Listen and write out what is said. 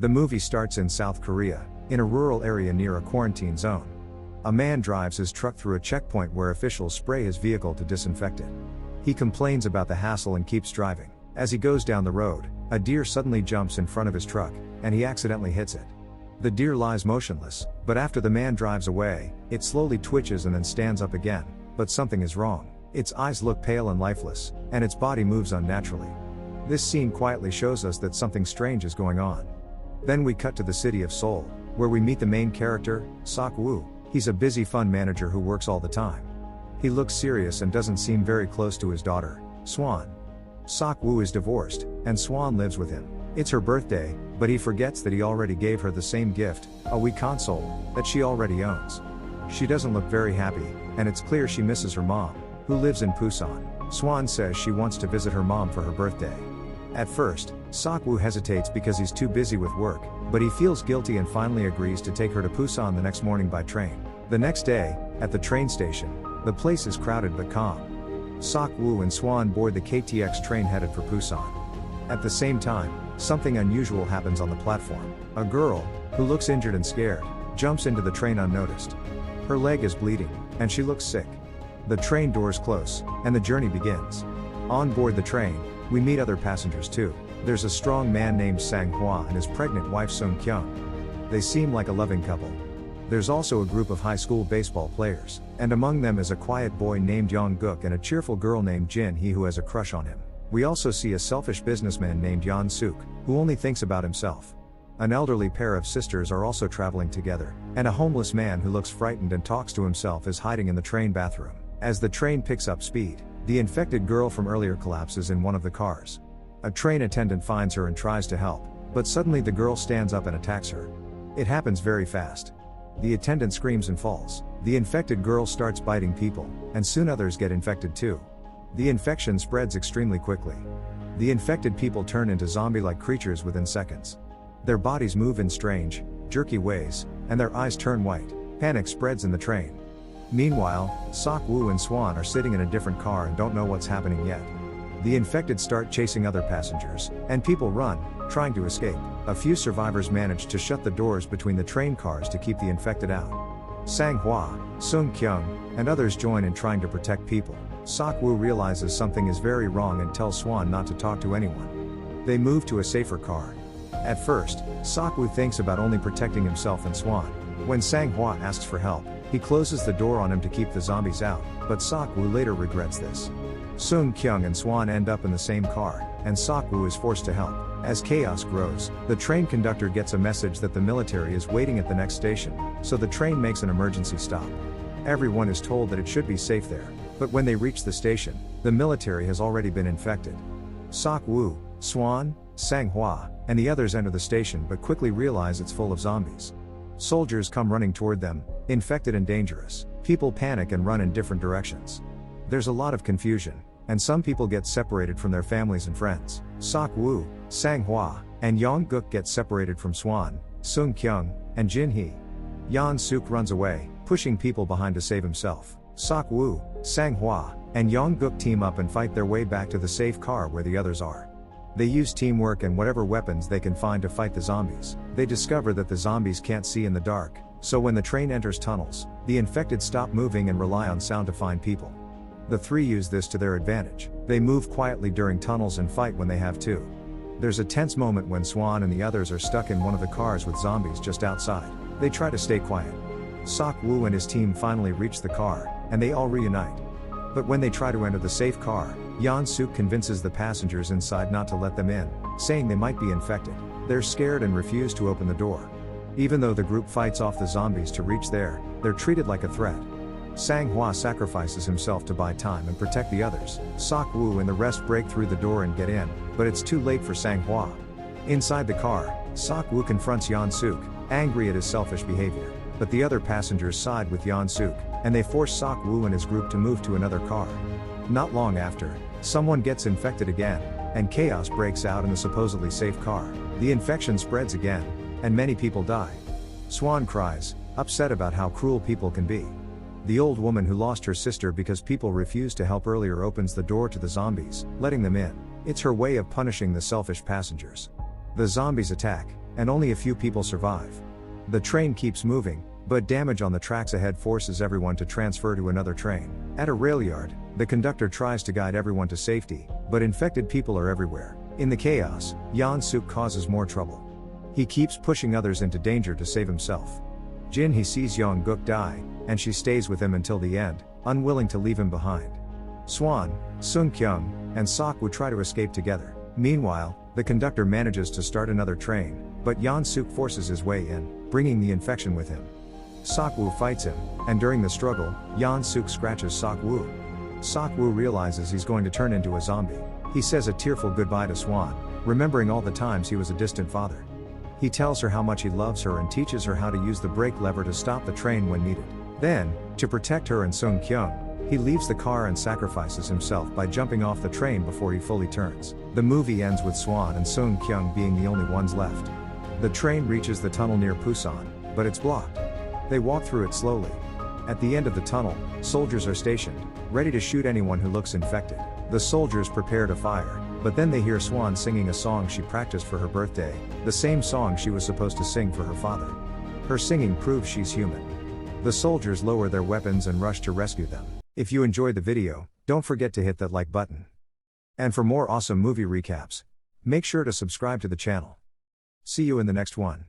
The movie starts in South Korea, in a rural area near a quarantine zone. A man drives his truck through a checkpoint where officials spray his vehicle to disinfect it. He complains about the hassle and keeps driving. As he goes down the road, a deer suddenly jumps in front of his truck, and he accidentally hits it. The deer lies motionless, but after the man drives away, it slowly twitches and then stands up again, but something is wrong. Its eyes look pale and lifeless, and its body moves unnaturally. This scene quietly shows us that something strange is going on. Then we cut to the city of Seoul, where we meet the main character, Sok-woo. He's a busy fund manager who works all the time. He looks serious and doesn't seem very close to his daughter, Swan. Sok-woo is divorced, and Swan lives with him. It's her birthday, but he forgets that he already gave her the same gift, a Wii console, that she already owns. She doesn't look very happy, and it's clear she misses her mom, who lives in Busan. Swan says she wants to visit her mom for her birthday. At first, Sok-woo hesitates because he's too busy with work, but he feels guilty and finally agrees to take her to Busan the next morning by train. The next day, at the train station, the place is crowded but calm. Sok-woo and Swan board the KTX train headed for Busan. At the same time, something unusual happens on the platform. A girl, who looks injured and scared, jumps into the train unnoticed. Her leg is bleeding, and she looks sick. The train doors close, and the journey begins. On board the train, we meet other passengers too. There's a strong man named Sang-hwa and his pregnant wife Sung-kyung. They seem like a loving couple. There's also a group of high school baseball players, and among them is a quiet boy named Yong-guk and a cheerful girl named Jin-hee who has a crush on him. We also see a selfish businessman named Yeon-suk, who only thinks about himself. An elderly pair of sisters are also traveling together, and a homeless man who looks frightened and talks to himself is hiding in the train bathroom. As the train picks up speed, the infected girl from earlier collapses in one of the cars. A train attendant finds her and tries to help, but suddenly the girl stands up and attacks her. It happens very fast. The attendant screams and falls. The infected girl starts biting people, and soon others get infected too. The infection spreads extremely quickly. The infected people turn into zombie-like creatures within seconds. Their bodies move in strange, jerky ways, and their eyes turn white. Panic spreads in the train. Meanwhile, Sok-woo and Swan are sitting in a different car and don't know what's happening yet. The infected start chasing other passengers, and people run, trying to escape. A few survivors manage to shut the doors between the train cars to keep the infected out. Sang-hwa, Sung-kyung, and others join in trying to protect people. Sok-woo realizes something is very wrong and tells Swan not to talk to anyone. They move to a safer car. At first, Sok-woo thinks about only protecting himself and Swan. When Sang-hwa asks for help, he closes the door on him to keep the zombies out, but Sok-woo later regrets this. Sung-kyung and Swan end up in the same car, and Sok-woo is forced to help. As chaos grows, the train conductor gets a message that the military is waiting at the next station, so the train makes an emergency stop. Everyone is told that it should be safe there, but when they reach the station, the military has already been infected. Sok-woo, Swan, Sang-hwa, and the others enter the station but quickly realize it's full of zombies. Soldiers come running toward them, infected and dangerous. People panic and run in different directions. There's a lot of confusion, and some people get separated from their families and friends. Sok-woo, Sang-hwa, and Yong-guk get separated from Swan, Sung-kyung, and Jin-hee. Yeon-suk runs away, pushing people behind to save himself. Sok-woo, Sang-hwa, and Yong-guk team up and fight their way back to the safe car where the others are. They use teamwork and whatever weapons they can find to fight the zombies. They discover that the zombies can't see in the dark, so when the train enters tunnels, the infected stop moving and rely on sound to find people. The three use this to their advantage. They move quietly during tunnels and fight when they have to. There's a tense moment when Swan and the others are stuck in one of the cars with zombies just outside. They try to stay quiet. Sok-woo and his team finally reach the car, and they all reunite. But when they try to enter the safe car, Yeon-suk convinces the passengers inside not to let them in, saying they might be infected. They're scared and refuse to open the door. Even though the group fights off the zombies to reach there, they're treated like a threat. Sang-hwa sacrifices himself to buy time and protect the others. Sok-woo and the rest break through the door and get in, but it's too late for Sang-hwa. Inside the car, Sok-woo confronts Yeon-suk, angry at his selfish behavior. But the other passengers side with Yeon-suk, and they force Sok-woo and his group to move to another car. Not long after, someone gets infected again, and chaos breaks out in the supposedly safe car. The infection spreads again, and many people die. Swan cries, upset about how cruel people can be. The old woman who lost her sister because people refused to help earlier opens the door to the zombies, letting them in. It's her way of punishing the selfish passengers. The zombies attack, and only a few people survive. The train keeps moving, but damage on the tracks ahead forces everyone to transfer to another train. At a rail yard, the conductor tries to guide everyone to safety, but infected people are everywhere. In the chaos, Yan-suk causes more trouble. He keeps pushing others into danger to save himself. Jin he sees Yong-guk die, and she stays with him until the end, unwilling to leave him behind. Swan, Sung-kyung, and Sok-woo try to escape together. Meanwhile, the conductor manages to start another train, but Yan-suk forces his way in, bringing the infection with him. Sok-woo fights him, and during the struggle, Yan-suk scratches Sok-woo. Sok-woo realizes he's going to turn into a zombie. He says a tearful goodbye to Swan, remembering all the times he was a distant father. He tells her how much he loves her and teaches her how to use the brake lever to stop the train when needed. Then, to protect her and Sung-kyung, he leaves the car and sacrifices himself by jumping off the train before he fully turns. The movie ends with Swan and Sung-kyung being the only ones left. The train reaches the tunnel near Busan, but it's blocked. They walk through it slowly. At the end of the tunnel, soldiers are stationed, ready to shoot anyone who looks infected. The soldiers prepare to fire, but then they hear Swan singing a song she practiced for her birthday, the same song she was supposed to sing for her father. Her singing proves she's human. The soldiers lower their weapons and rush to rescue them. If you enjoyed the video, don't forget to hit that like button. And for more awesome movie recaps, make sure to subscribe to the channel. See you in the next one.